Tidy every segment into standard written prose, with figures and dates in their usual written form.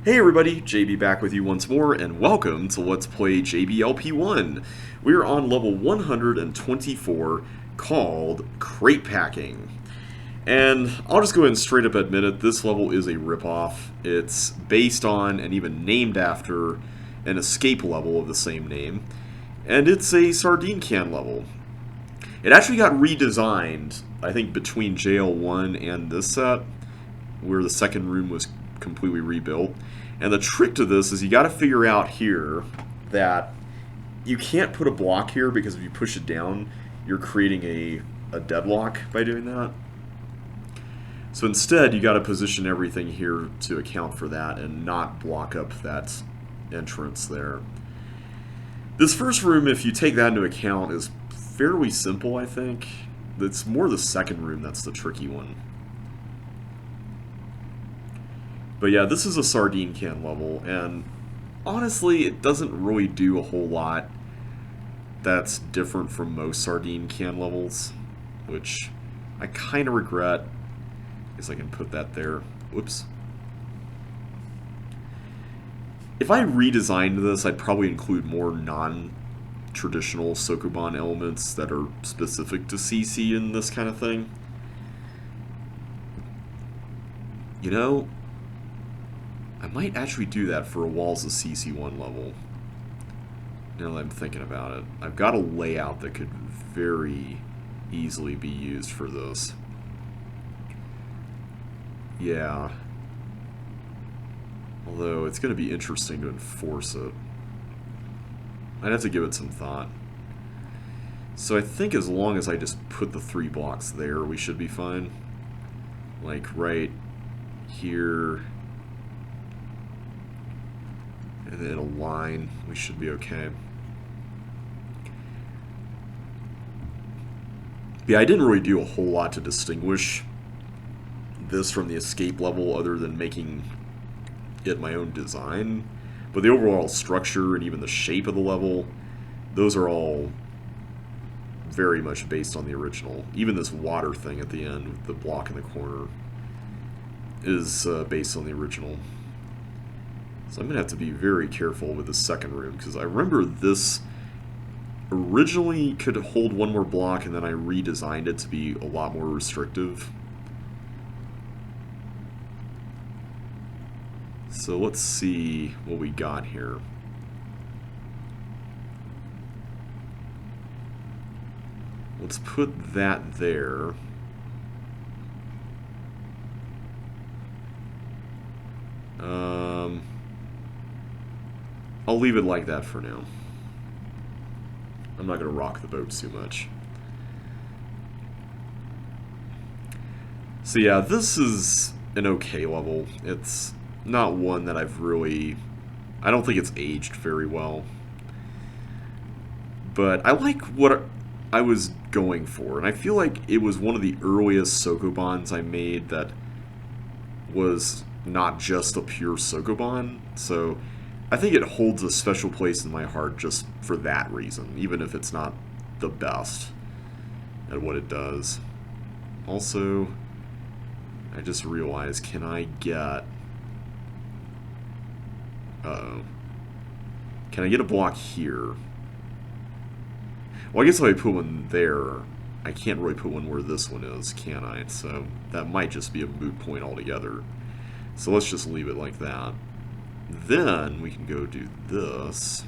Hey everybody, JB back with you once more, and welcome to Let's Play JBLP1. We're on level 124, called Crate Packing. And I'll just go ahead and straight up admit it, this level is a ripoff. It's based on, and even named after, an escape level of the same name. And it's a sardine can level. It actually got redesigned, I think, between JL1 and this set, where the second room was completely rebuilt. And the trick to this is you got to figure out here that you can't put a block here because if you push it down, you're creating a deadlock by doing that. So instead, you got to position everything here to account for that and not block up that entrance there. This first room, if you take that into account, is fairly simple, I think. It's more the second room that's the tricky one. But yeah, this is a sardine can level, and honestly, it doesn't really do a whole lot that's different from most sardine can levels, which I kind of regret. I guess I can put that there. Whoops. If I redesigned this, I'd probably include more non-traditional Sokoban elements that are specific to CC and this kind of thing. You know, I might actually do that for a Walls of CC1 level. Now that I'm thinking about it. I've got a layout that could very easily be used for this. Yeah. Although, it's going to be interesting to enforce it. I'd have to give it some thought. So I think as long as I just put the 3 blocks there, we should be fine. Like, right here. And then a line, we should be okay. Yeah, I didn't really do a whole lot to distinguish this from the escape level other than making it my own design. But the overall structure and even the shape of the level, those are all very much based on the original. Even this water thing at the end with the block in the corner is based on the original. So I'm going to have to be very careful with the second room, because I remember this originally could hold one more block, and then I redesigned it to be a lot more restrictive. So let's see what we got here. Let's put that there. I'll leave it like that for now. I'm not going to rock the boat too much. So yeah, this is an okay level. It's not one that I've really... I don't think it's aged very well. But I like what I was going for, and I feel like it was one of the earliest Sokobans I made that was not just a pure Sokoban, so I think it holds a special place in my heart just for that reason, even if it's not the best at what it does. Also, I just realized, can I get... Uh-oh. Can I get a block here? Well, I guess if I put one there, I can't really put one where this one is, can I? So that might just be a moot point altogether. So let's just leave it like that. Then we can go do this.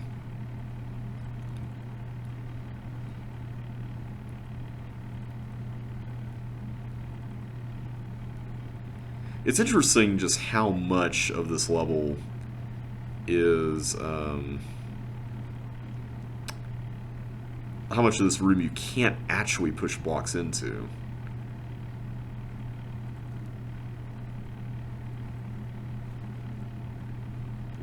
It's interesting just how much of this level is, how much of this room you can't actually push blocks into.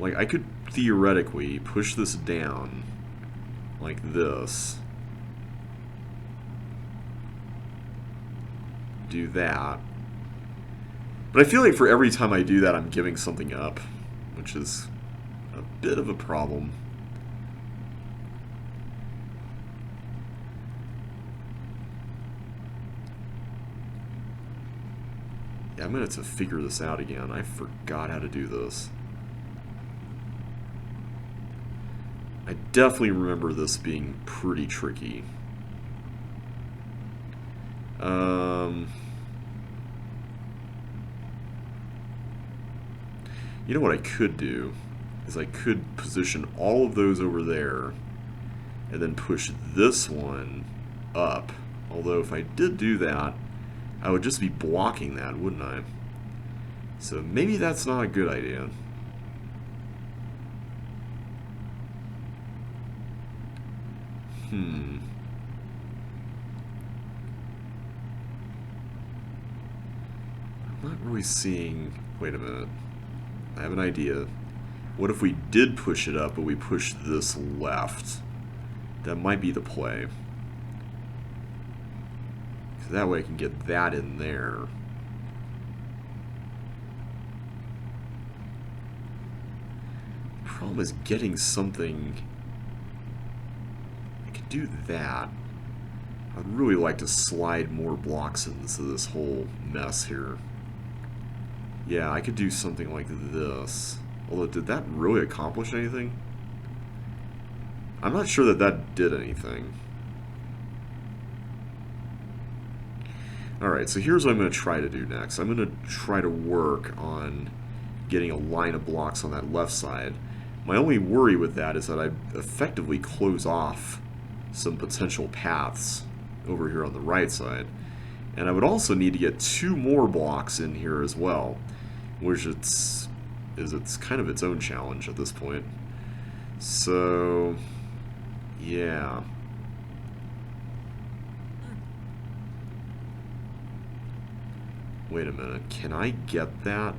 Like, I could theoretically push this down like this. Do that. But I feel like for every time I do that, I'm giving something up, which is a bit of a problem. Yeah, I'm going to have to figure this out again. I forgot how to do this. I definitely remember this being pretty tricky. You know what I could do is I could position all of those over there and then push this one up. Although if I did do that, I would just be blocking that, wouldn't I? So maybe that's not a good idea. I'm not really seeing... Wait a minute. I have an idea. What if we did push it up, but we pushed this left? That might be the play. So that way I can get that in there. Problem is getting something... I could do that. I'd really like to slide more blocks into this whole mess here. Yeah, I could do something like this. Although, did that really accomplish anything? I'm not sure that that did anything. Alright, so here's what I'm going to try to do next. I'm going to try to work on getting a line of blocks on that left side. My only worry with that is that I effectively close off some potential paths over here on the right side. And I would also need to get 2 more blocks in here as well, which it's kind of its own challenge at this point. So, yeah. Wait a minute, can I get that?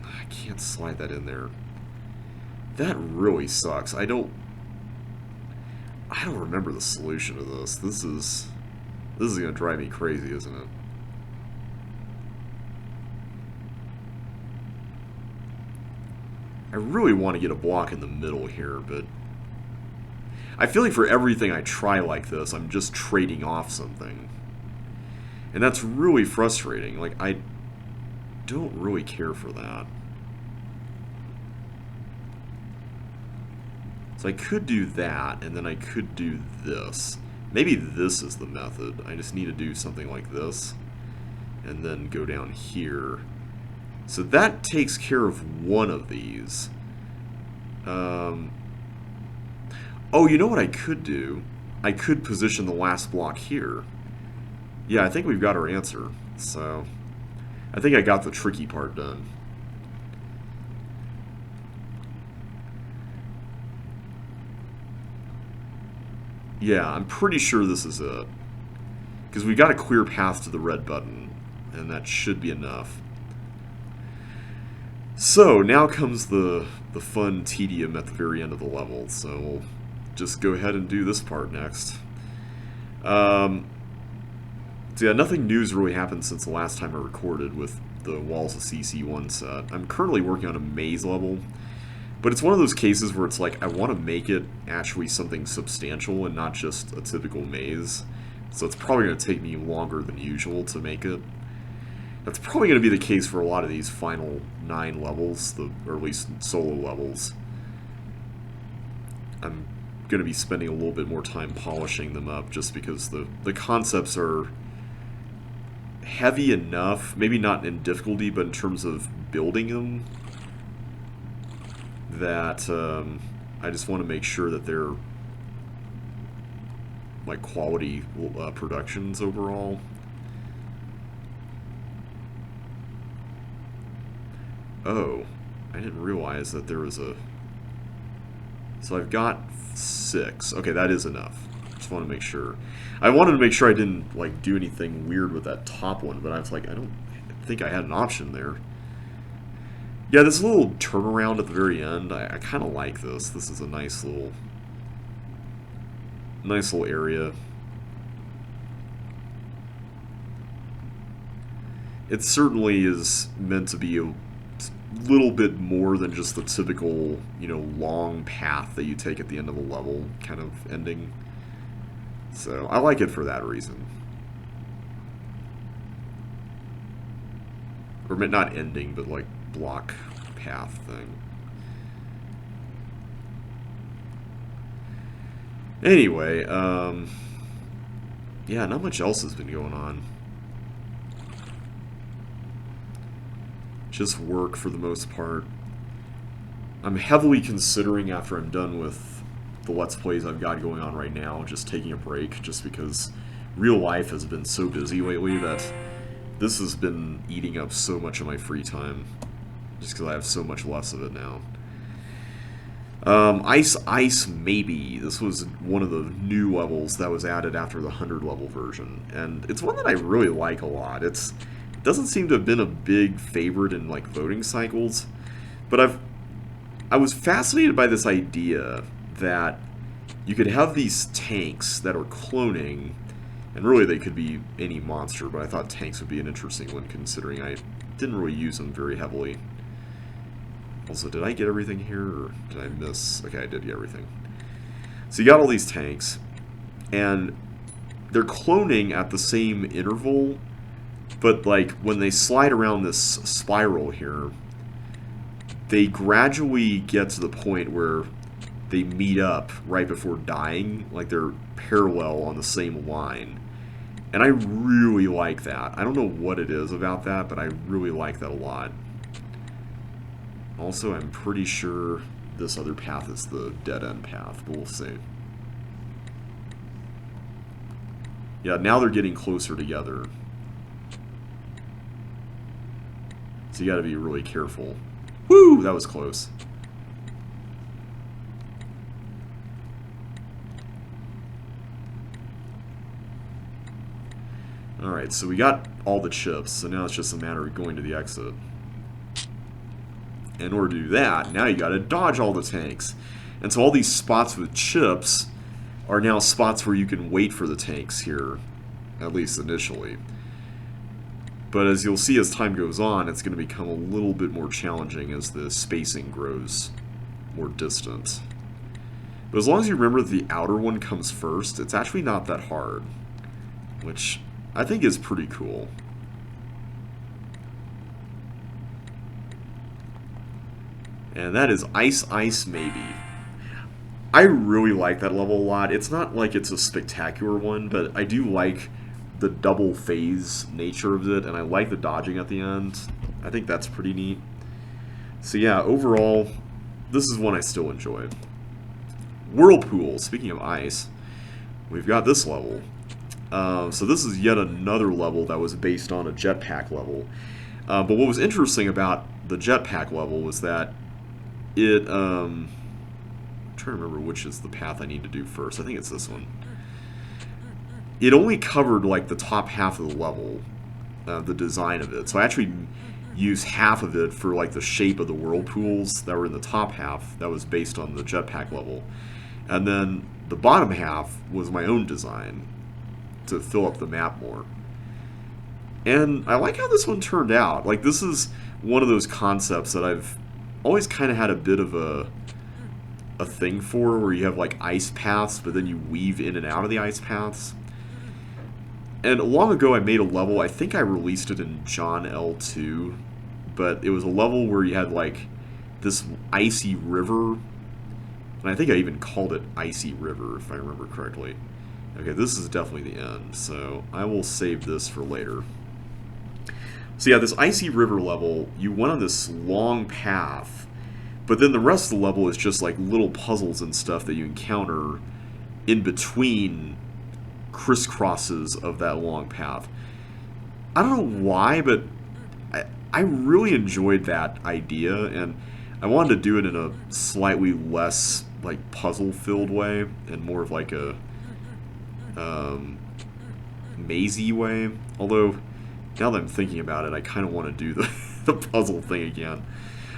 I can't slide that in there. That really sucks. I don't remember the solution to this. This is gonna drive me crazy, isn't it? I really want to get a block in the middle here, but I feel like for everything I try like this, I'm just trading off something. And that's really frustrating. Like, I don't really care for that. So I could do that, and then I could do this. Maybe this is the method. I just need to do something like this, and then go down here. So that takes care of one of these. Oh, you know what I could do? I could position the last block here. Yeah, I think we've got our answer. So, I think I got the tricky part done. Yeah, I'm pretty sure this is it. Because we got a clear path to the red button, and that should be enough. So, now comes the fun tedium at the very end of the level, so we'll just go ahead and do this part next. So yeah, nothing new's really happened since the last time I recorded with the Walls of CC1 set. I'm currently working on a maze level, but it's one of those cases where it's like I want to make it actually something substantial and not just a typical maze. So it's probably going to take me longer than usual to make it. That's probably going to be the case for a lot of these final 9 levels, or at least solo levels. I'm going to be spending a little bit more time polishing them up just because the concepts are heavy enough, maybe not in difficulty, but in terms of building them, that I just want to make sure that they're like quality productions overall. Oh, I didn't realize that there was a... So I've got 6. Okay, that is enough. Just want to make sure. I wanted to make sure I didn't like do anything weird with that top one, but I was like, I don't think I had an option there. Yeah, this little turnaround at the very end, I kind of like this. This is a nice little area. It certainly is meant to be a little bit more than just the typical, you know, long path that you take at the end of a level kind of ending. So I like it for that reason. Or not ending, but like block path thing. Anyway, yeah, not much else has been going on. Just work for the most part. I'm heavily considering, after I'm done with the Let's Plays I've got going on right now, just taking a break, just because real life has been so busy lately that this has been eating up so much of my free time, just because I have so much less of it now. Ice Maybe. This was one of the new levels that was added after the 100 level version, and it's one that I really like a lot. It doesn't seem to have been a big favorite in like voting cycles, but I was fascinated by this idea that you could have these tanks that are cloning, and really they could be any monster, but I thought tanks would be an interesting one considering I didn't really use them very heavily. Also, did I get everything here, or did I miss? Okay, I did get everything. So you got all these tanks, and they're cloning at the same interval, but like when they slide around this spiral here, they gradually get to the point where they meet up right before dying, like they're parallel on the same line. And I really like that. I don't know what it is about that, but I really like that a lot. Also, I'm pretty sure this other path is the dead-end path, but we'll see. Yeah, now they're getting closer together. So you gotta be really careful. Woo! That was close. Alright, so we got all the chips, so now it's just a matter of going to the exit. In order to do that, now you gotta dodge all the tanks. And so all these spots with chips are now spots where you can wait for the tanks here, at least initially. But as you'll see as time goes on, it's going to become a little bit more challenging as the spacing grows more distant. But as long as you remember that the outer one comes first, it's actually not that hard, which I think is pretty cool. And that is Ice Maybe. I really like that level a lot. It's not like it's a spectacular one, but I do like the double phase nature of it, and I like the dodging at the end. I think that's pretty neat. So yeah, overall, this is one I still enjoy. Whirlpool, speaking of ice, we've got this level. So this is yet another level that was based on a jetpack level. But what was interesting about the jetpack level was that it, I'm trying to remember which is the path I need to do first. I think it's this one. It only covered like the top half of the level, the design of it. So I actually used half of it for like the shape of the whirlpools that were in the top half that was based on the jetpack level. And then the bottom half was my own design to fill up the map more. And I like how this one turned out. Like, this is one of those concepts that I've always kind of had a bit of a thing for, where you have like ice paths, but then you weave in and out of the ice paths. And long ago I made a level, I think I released it in John L2, but it was a level where you had like this icy river, and I think I even called it Icy River, if I remember correctly. Okay, this is definitely the end, so I will save this for later. So yeah, this Icy River level, you went on this long path, but then the rest of the level is just like little puzzles and stuff that you encounter in between crisscrosses of that long path. I don't know why, but I really enjoyed that idea, and I wanted to do it in a slightly less like puzzle-filled way and more of like a mazy way. Although now that I'm thinking about it, I kind of want to do the puzzle thing again.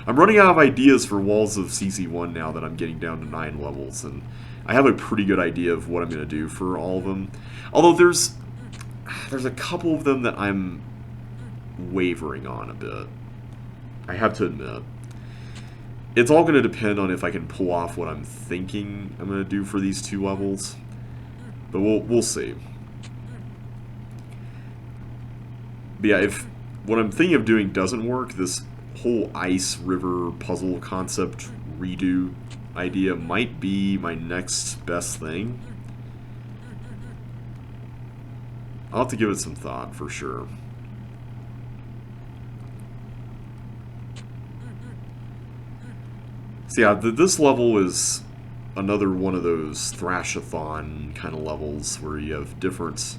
I'm running out of ideas for Walls of CC1 now that I'm getting down to 9 levels, and I have a pretty good idea of what I'm going to do for all of them. Although there's a couple of them that I'm wavering on a bit, I have to admit. It's all going to depend on if I can pull off what I'm thinking I'm going to do for these 2 levels. But we'll see. But yeah, if what I'm thinking of doing doesn't work, this whole Ice River puzzle concept redo idea might be my next best thing. I'll have to give it some thought for sure. So yeah, this level is another one of those Thrashathon kind of levels where you have different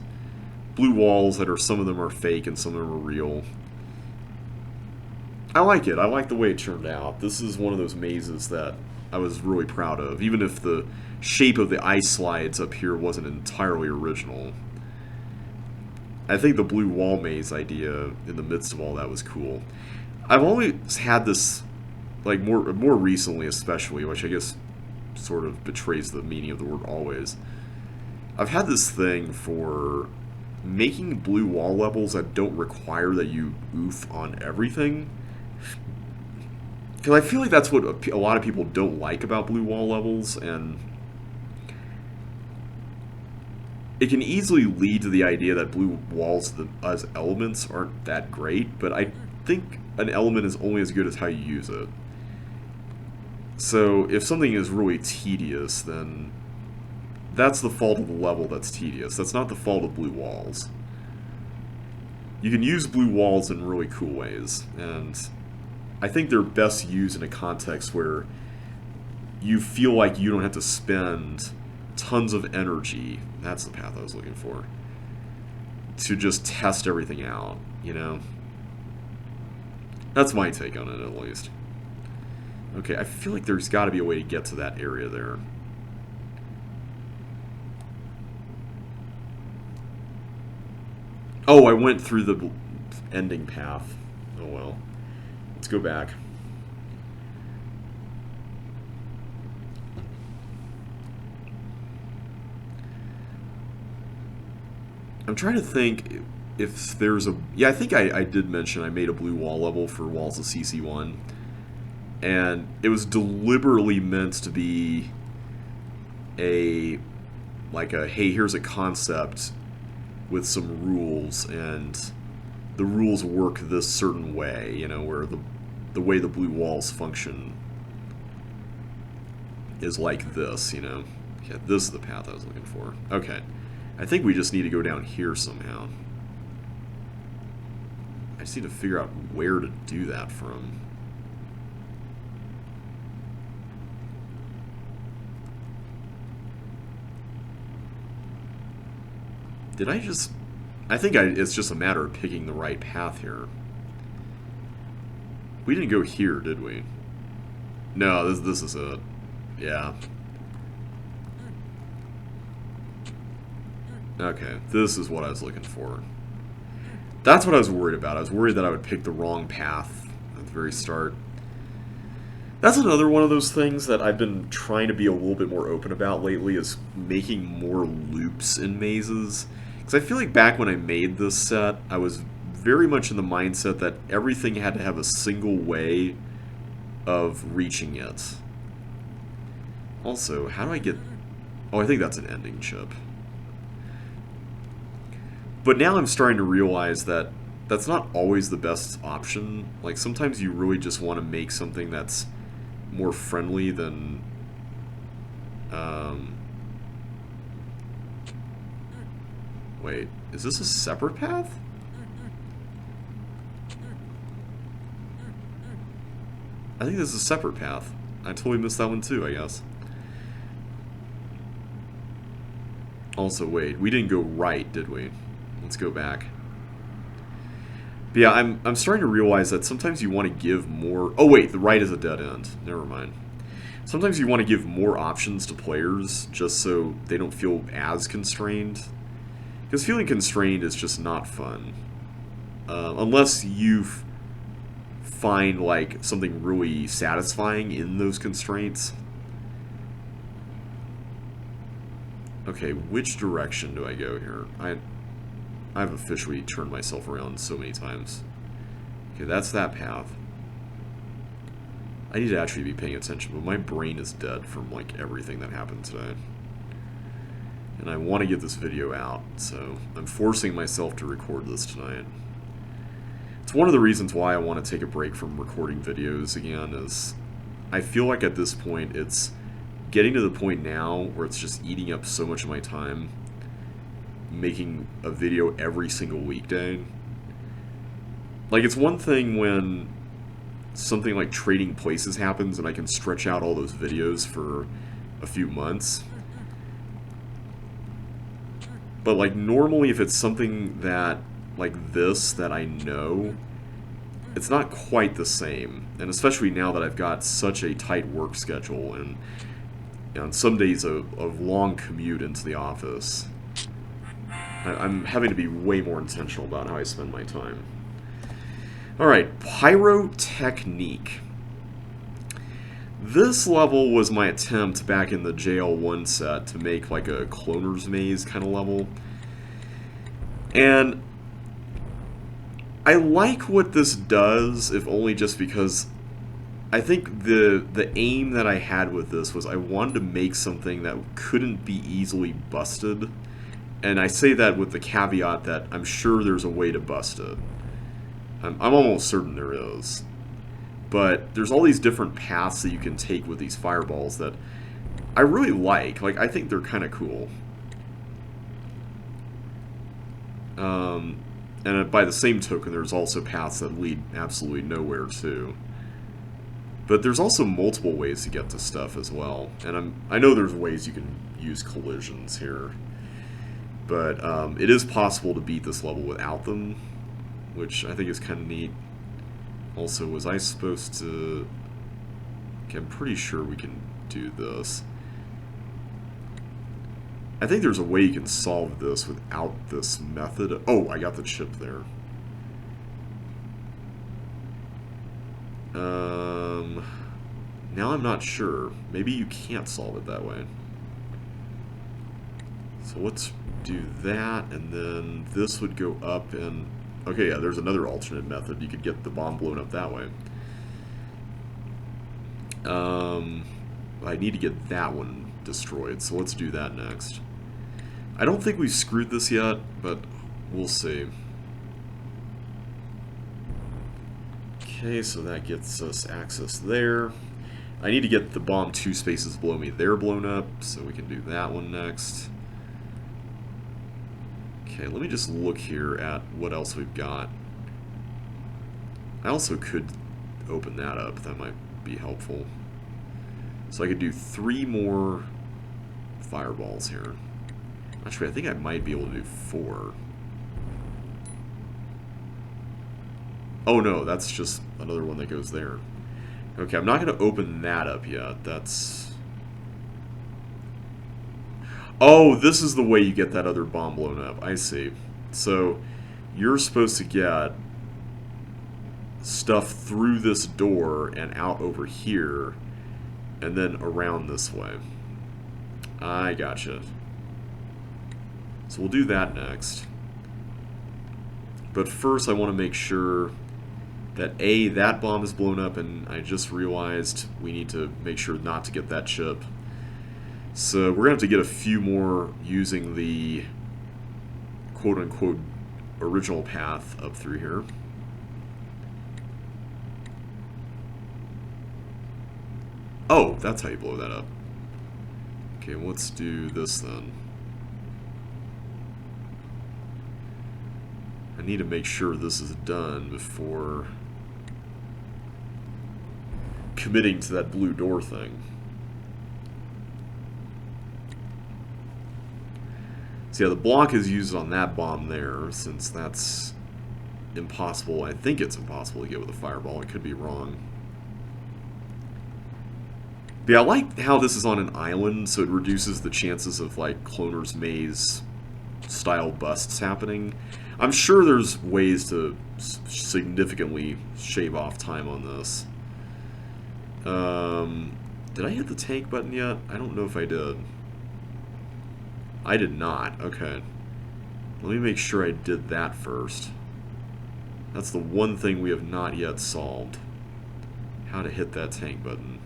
blue walls that are, some of them are fake and some of them are real. I like it. I like the way it turned out. This is one of those mazes that I was really proud of, even if the shape of the ice slides up here wasn't entirely original. I think the blue wall maze idea in the midst of all that was cool. I've always had this, like more recently especially, which I guess sort of betrays the meaning of the word always. I've had this thing for making blue wall levels that don't require that you oof on everything. Because I feel like that's what a lot of people don't like about blue wall levels, and it can easily lead to the idea that blue walls as elements aren't that great, but I think an element is only as good as how you use it. So if something is really tedious, then that's the fault of the level that's tedious. That's not the fault of blue walls. You can use blue walls in really cool ways, and I think they're best used in a context where you feel like you don't have to spend tons of energy, that's the path I was looking for, to just test everything out, you know? That's my take on it, at least. Okay, I feel like there's got to be a way to get to that area there. Oh, I went through the ending path. Oh well. Let's go back. I'm trying to think if there's a... Yeah, I think I did mention I made a blue wall level for Walls of CC1. And it was deliberately meant to be a... like a, hey, here's a concept with some rules, and the rules work this certain way, you know, where the way the blue walls function is like this, you know. Yeah, this is the path I was looking for. Okay. I think we just need to go down here somehow. I just need to figure out where to do that from. Did I just... I think it's just a matter of picking the right path here. We didn't go here, did we? No, this is it. Yeah. Okay, this is what I was looking for. That's what I was worried about. I was worried that I would pick the wrong path at the very start. That's another one of those things that I've been trying to be a little bit more open about lately, is making more loops in mazes. Because I feel like back when I made this set, I was very much in the mindset that everything had to have a single way of reaching it. Also, how do I get... Oh, I think that's an ending chip. But now I'm starting to realize that that's not always the best option. Like, sometimes you really just want to make something that's more friendly than... Wait, is this a separate path? I think this is a separate path. I totally missed that one too, I guess. Also, wait, we didn't go right, did we? Let's go back. But yeah, I'm starting to realize that sometimes you want to give more... Oh wait, the right is a dead end. Never mind. Sometimes you want to give more options to players just so they don't feel as constrained. Because feeling constrained is just not fun. Unless you find like something really satisfying in those constraints. Okay, which direction do I go here? I've officially turned myself around so many times. Okay, that's that path. I need to actually be paying attention, but my brain is dead from like everything that happened today. And I want to get this video out, so I'm forcing myself to record this tonight. It's one of the reasons why I want to take a break from recording videos again, is I feel like at this point it's getting to the point now where it's just eating up so much of my time, making a video every single weekday. Like, it's one thing when something like Trading Places happens and I can stretch out all those videos for a few months. But, like, normally if it's something that, like this, that I know, it's not quite the same. And especially now that I've got such a tight work schedule and on some days a long commute into the office, I'm having to be way more intentional about how I spend my time. Alright, Pyrotechnique. This level was my attempt back in the JL1 set to make like a cloner's maze kind of level. And I like what this does, if only just because I think the aim that I had with this was I wanted to make something that couldn't be easily busted. And I say that with the caveat that I'm sure there's a way to bust it. I'm almost certain there is. But there's all these different paths that you can take with these fireballs that I really like. Like, I think they're kind of cool. And by the same token, there's also paths that lead absolutely nowhere, too. But there's also multiple ways to get to stuff as well. And I know there's ways you can use collisions here. But it is possible to beat this level without them, which I think is kind of neat. Also, was I supposed to... Okay, I'm pretty sure we can do this. I think there's a way you can solve this without this method. Oh, I got the chip there. Now I'm not sure. Maybe you can't solve it that way. So let's do that, and then this would go up and... Okay, yeah, there's another alternate method. You could get the bomb blown up that way. I need to get that one destroyed, so let's do that next. I don't think we've screwed this yet, but we'll see. Okay, so that gets us access there. I need to get the bomb 2 spaces below me there blown up, so we can do that one next. Okay, let me just look here at what else we've got. I also could open that up. That might be helpful. So I could do 3 more fireballs here. Actually, I think I might be able to do 4. Oh no, that's just another one that goes there. Okay, I'm not going to open that up yet. That's... Oh, this is the way you get that other bomb blown up. I see. So, you're supposed to get stuff through this door and out over here, and then around this way. I gotcha. So we'll do that next. But first I want to make sure that A, that bomb is blown up, and I just realized we need to make sure not to get that chip. So we're going to have to get a few more using the quote-unquote original path up through here. Oh, that's how you blow that up. Okay, let's do this then. I need to make sure this is done before committing to that blue door thing. So yeah, the block is used on that bomb there, since that's impossible. I think it's impossible to get with a fireball. I could be wrong. But yeah, I like how this is on an island, so it reduces the chances of, like, Cloner's Maze style busts happening. I'm sure there's ways to significantly shave off time on this. Did I hit the tank button yet? I don't know if I did. I did not. Okay. Let me make sure I did that first. That's the one thing we have not yet solved. How to hit that tank button.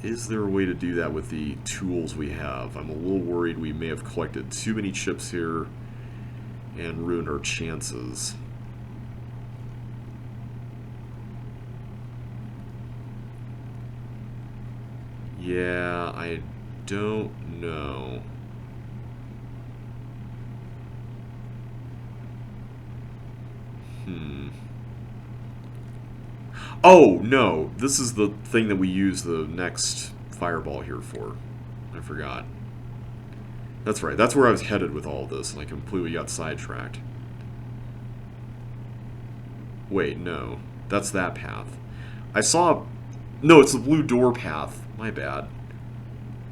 Is there a way to do that with the tools we have? I'm a little worried we may have collected too many chips here and ruined our chances. Yeah, I don't know. Oh, no. This is the thing that we use the next fireball here for. I forgot. That's right. That's where I was headed with all this, and I completely got sidetracked. Wait, no. That's that path. I saw... No, it's the blue door path. My bad.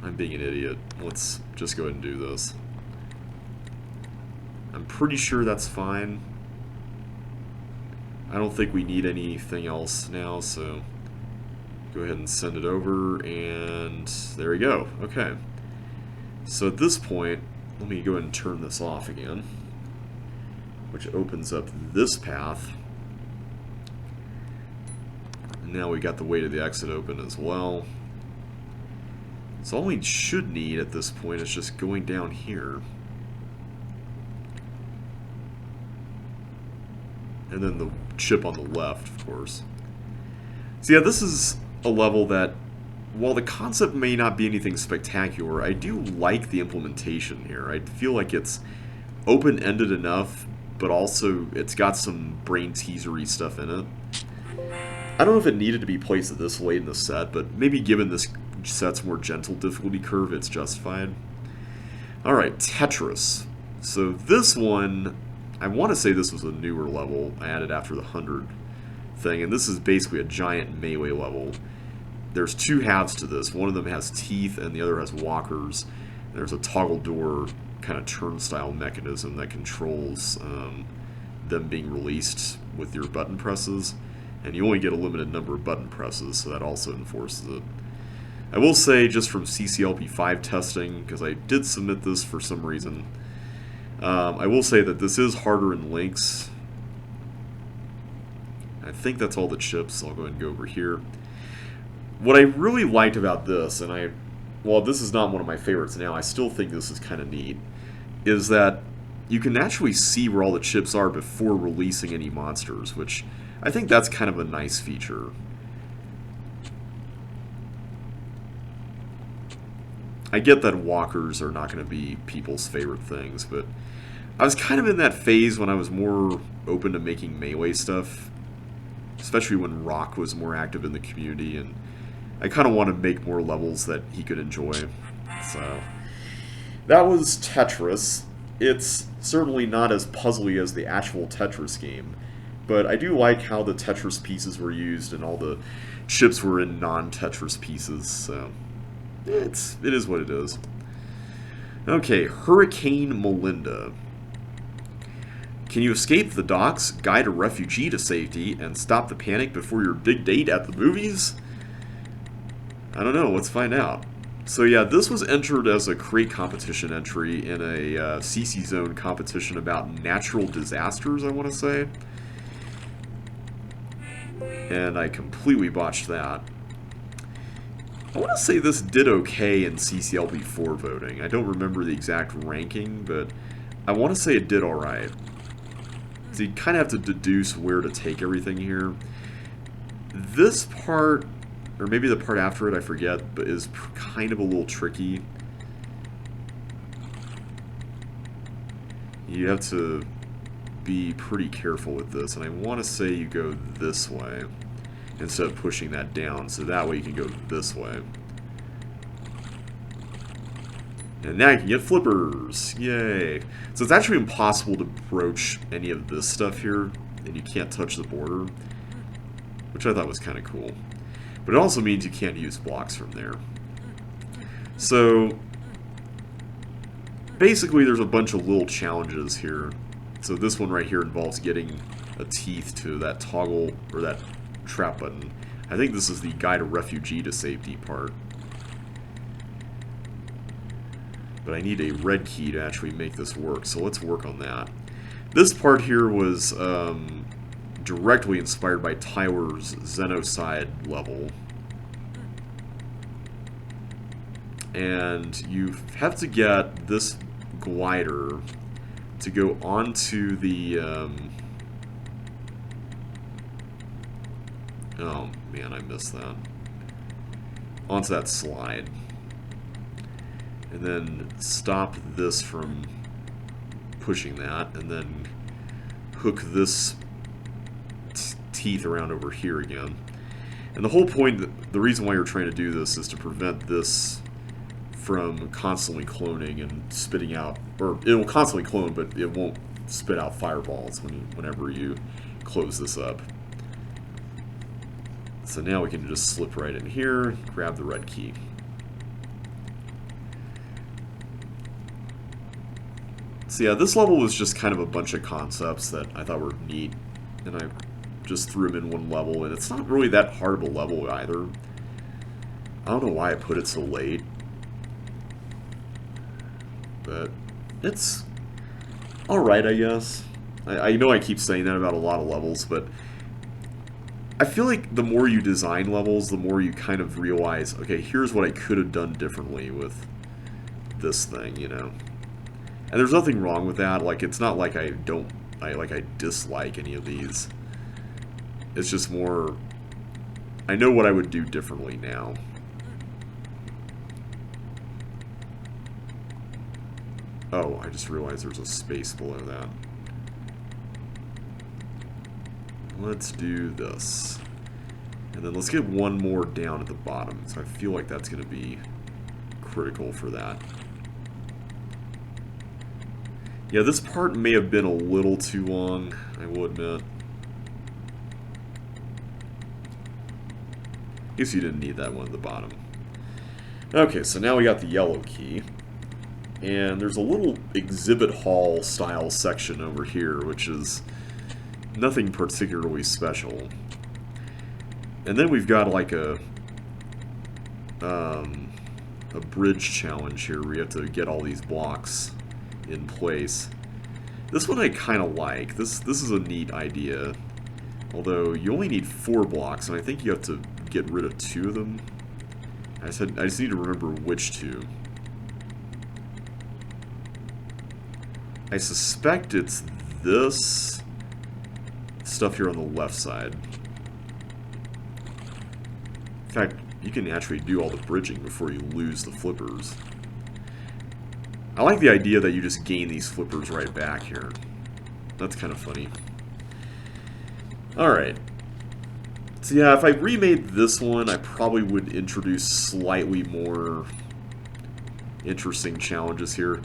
I'm being an idiot. Let's just go ahead and do this. I'm pretty sure that's fine. I don't think we need anything else now, so go ahead and send it over, and there we go. Okay. So at this point, let me go ahead and turn this off again, which opens up this path. And now we got the way to the exit open as well. So all we should need at this point is just going down here. And then the chip on the left, of course. So yeah, this is a level that, while the concept may not be anything spectacular, I do like the implementation here. I feel like it's open-ended enough, but also it's got some brain-teasery stuff in it. I don't know if it needed to be placed at this late in the set, but maybe given this set's more gentle difficulty curve, it's justified. Alright, Tetris. So this one, I want to say this was a newer level I added after the 100 thing, and this is basically a giant melee level. There's two halves to this. One of them has teeth and the other has walkers. There's a toggle door kind of turnstile mechanism that controls them being released with your button presses, and you only get a limited number of button presses, so that also enforces it. I will say, just from CCLP5 testing, because I did submit this for some reason, I will say that this is harder in links. I think that's all the chips. I'll go ahead and go over here. What I really liked about this, and while this is not one of my favorites now, I still think this is kind of neat, is that you can actually see where all the chips are before releasing any monsters, which I think that's kind of a nice feature. I get that walkers are not going to be people's favorite things, but I was kind of in that phase when I was more open to making melee stuff, especially when Rock was more active in the community, and I kind of want to make more levels that he could enjoy. So that was Tetris. It's certainly not as puzzly as the actual Tetris game, but I do like how the Tetris pieces were used and all the chips were in non-Tetris pieces, so it is what it is. Okay, Hurricane Melinda. Can you escape the docks, guide a refugee to safety, and stop the panic before your big date at the movies? I don't know, let's find out. So yeah, this was entered as a crate competition entry in a CC Zone competition about natural disasters, I want to say. And I completely botched that. I want to say this did okay in CCLP4 voting. I don't remember the exact ranking, but I want to say it did alright. So you kind of have to deduce where to take everything here. This part, or maybe the part after it, I forget, but is kind of a little tricky. You have to be pretty careful with this, and I want to say you go this way instead of pushing that down, so that way you can go this way. And now you can get flippers! Yay! So it's actually impossible to broach any of this stuff here, and you can't touch the border, which I thought was kind of cool. But it also means you can't use blocks from there. So basically there's a bunch of little challenges here. So this one right here involves getting a teeth to that toggle, or that trap button. I think this is the guide a refugee to safety part. But I need a red key to actually make this work, so let's work on that. This part here was directly inspired by Tyler's Xenocide level. And you have to get this glider to go onto the... oh, man, I missed that. onto that slide. And then stop this from pushing that, and then hook this teeth around over here again. And the whole point, the reason why you're trying to do this is to prevent this from constantly cloning and spitting out, or it will constantly clone, but it won't spit out fireballs whenever you close this up. So now we can just slip right in here, grab the red key. So yeah, this level was just kind of a bunch of concepts that I thought were neat, and I just threw them in one level, and it's not really that hard of a level either. I don't know why I put it so late, but it's alright, I guess. I know I keep saying that about a lot of levels, but I feel like the more you design levels, the more you kind of realize, okay, here's what I could have done differently with this thing, you know? And there's nothing wrong with that. Like, it's not like I dislike any of these. It's just more, I know what I would do differently now. Oh, I just realized there's a space below that. Let's do this. And then let's get one more down at the bottom. So I feel like that's going to be critical for that. Yeah, this part may have been a little too long, I will admit. I guess you didn't need that one at the bottom. Okay, so now we got the yellow key. And there's a little exhibit hall style section over here, which is nothing particularly special. And then we've got like a bridge challenge here where you have to get all these blocks in place. This one I kind of like. This is a neat idea. Although you only need 4 blocks, and I think you have to get rid of 2 of them. I just need to remember which 2. I suspect it's this stuff here on the left side. In fact, you can actually do all the bridging before you lose the flippers. I like the idea that you just gain these flippers right back here. That's kind of funny. Alright. So yeah, if I remade this one, I probably would introduce slightly more interesting challenges here.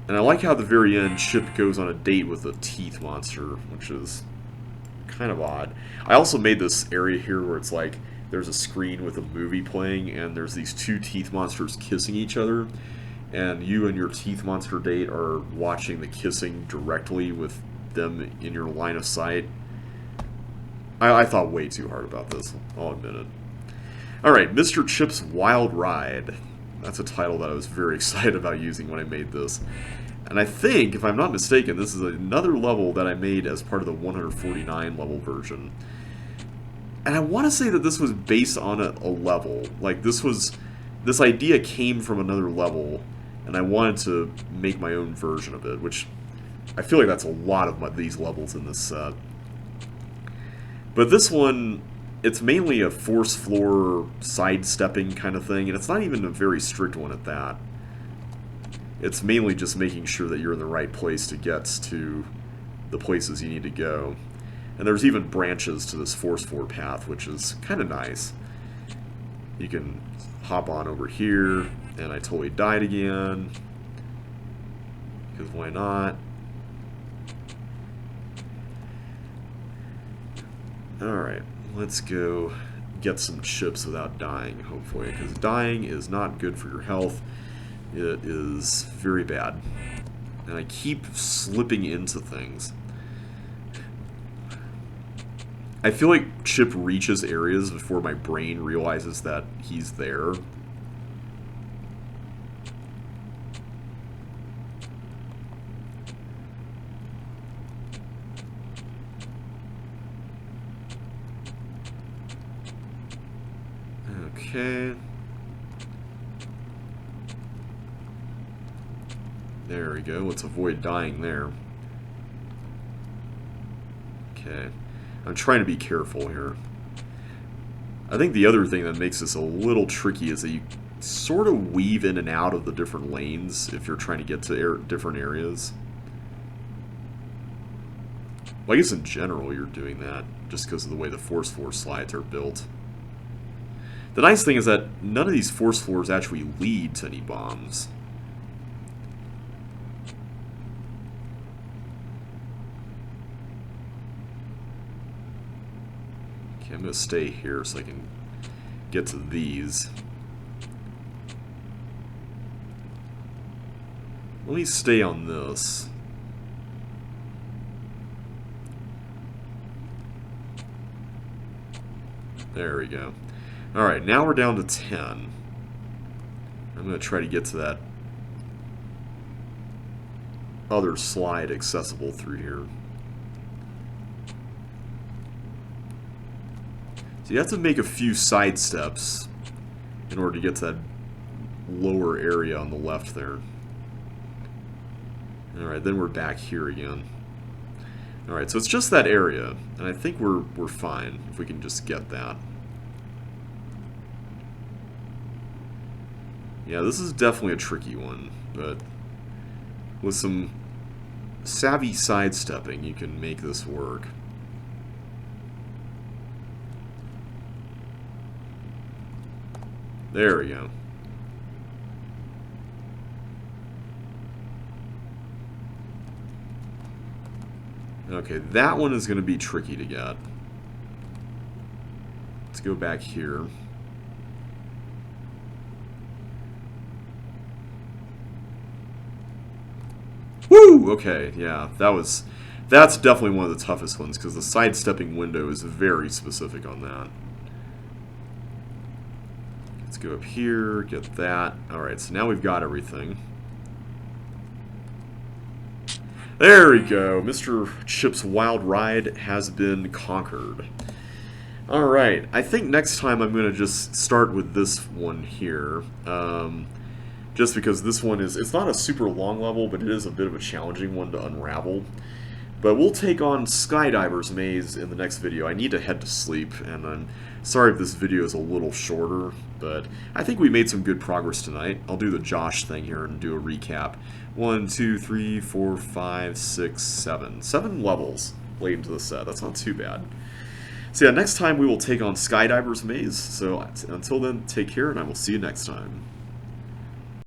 And I like how at the very end, Chip goes on a date with a teeth monster, which is kind of odd. I also made this area here where it's like, there's a screen with a movie playing, and there's these 2 teeth monsters kissing each other, and you and your teeth monster date are watching the kissing directly with them in your line of sight. I thought way too hard about this, I'll admit it. Alright, Mr. Chip's Wild Ride. That's a title that I was very excited about using when I made this. And I think, if I'm not mistaken, this is another level that I made as part of the 149 level version. And I want to say that this was based on a level. Like, this idea came from another level, and I wanted to make my own version of it, which I feel like that's a lot of these levels in this set. But this one, it's mainly a force floor sidestepping kind of thing, and it's not even a very strict one at that. It's mainly just making sure that you're in the right place to get to the places you need to go. And there's even branches to this force floor path, which is kind of nice. You can hop on over here, and I totally died again. Because why not? Alright, let's go get some chips without dying, hopefully, because dying is not good for your health. It is very bad. And I keep slipping into things. I feel like Chip reaches areas before my brain realizes that he's there. Okay. There we go. Let's avoid dying there. Okay. I'm trying to be careful here. I think the other thing that makes this a little tricky is that you sort of weave in and out of the different lanes if you're trying to get to different areas. Well, I guess in general you're doing that just because of the way the force floor slides are built. The nice thing is that none of these force floors actually lead to any bombs. Okay, I'm going to stay here so I can get to these. Let me stay on this. There we go. Alright, now we're down to 10. I'm going to try to get to that other slide accessible through here. So you have to make a few side steps in order to get to that lower area on the left there. Alright, then we're back here again. Alright, so it's just that area, and I think we're fine if we can just get that. Yeah, this is definitely a tricky one, but with some savvy sidestepping, you can make this work. There we go. Okay, that one is going to be tricky to get. Let's go back here. Woo! Okay, yeah, that's definitely one of the toughest ones because the sidestepping window is very specific on that. Let's go up here, get that. Alright, so now we've got everything. There we go. Mr. Chip's Wild Ride has been conquered. Alright, I think next time I'm going to just start with this one here. Just because this one it's not a super long level, but it is a bit of a challenging one to unravel. But we'll take on Skydiver's Maze in the next video. I need to head to sleep, and I'm sorry if this video is a little shorter, but I think we made some good progress tonight. I'll do the Josh thing here and do a recap. 1, 2, 3, 4, 5, 6, 7. 7 levels laid into the set. That's not too bad. So yeah, next time we will take on Skydiver's Maze. So until then, take care, and I will see you next time.